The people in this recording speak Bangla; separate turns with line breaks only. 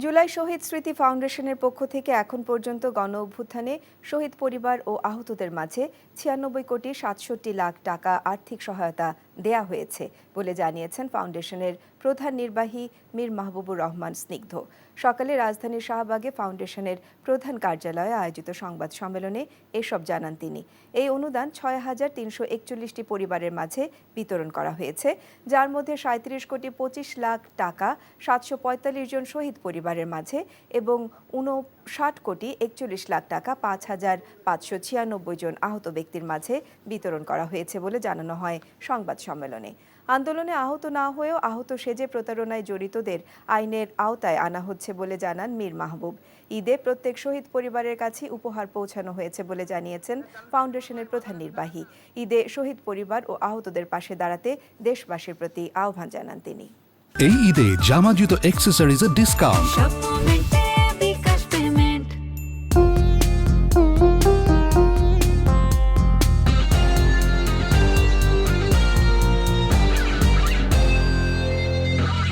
জুলাই শহীদ স্মৃতি ফাউন্ডেশনের পক্ষ থেকে এখন পর্যন্ত গণ অভ্যুত্থানে শহীদ পরিবার ও আহতদের মাঝে ৯৬,৬৭,০০,০০,০০০ টাকা আর্থিক সহায়তা দেয়া হয়েছে বলে জানিয়েছেন ফাউন্ডেশনের প্রধান নির্বাহী মীর মাহবুবুর রহমান স্নিগ্ধ। সকালে রাজধানীর শাহবাগে ফাউন্ডেশনের প্রধান কার্যালয়ে আয়োজিত সংবাদ সম্মেলনে এসব জানান তিনি। এই অনুদান ৬,৩৪১টি পরিবারের মাঝে বিতরণ করা হয়েছে, যার মধ্যে ৩৭,২৫,০০,০০০ টাকা ৭৪৫ জন শহীদ পরিবারের মাঝে এবং ৫৯,৪১,৪১,০০,০০০ টাকা ৫,৫৯৬ জন আহত ব্যক্তির মাঝে বিতরণ করা হয়েছে বলে জানানো হয় সংবাদ সম্মেলনে। আন্দোলনে আহত না হয়েও আহত সেজে প্রতারণায় জড়িতদের আইনের আওতায় আনা হচ্ছে বলে জানান মীর মাহবুব। ঈদে প্রত্যেক শহীদ পরিবারের কাছে উপহার পৌঁছানো হয়েছে বলে জানিয়েছেন ফাউন্ডেশনের প্রধান নির্বাহী। ঈদে শহীদ পরিবার ও আহতদের পাশে দাঁড়াতে দেশবাসীর প্রতি আহ্বান জানান তিনি।
এই ঈদে জামা জুতো অ্যাক্সেসরিজের ডিসকাউন্ট।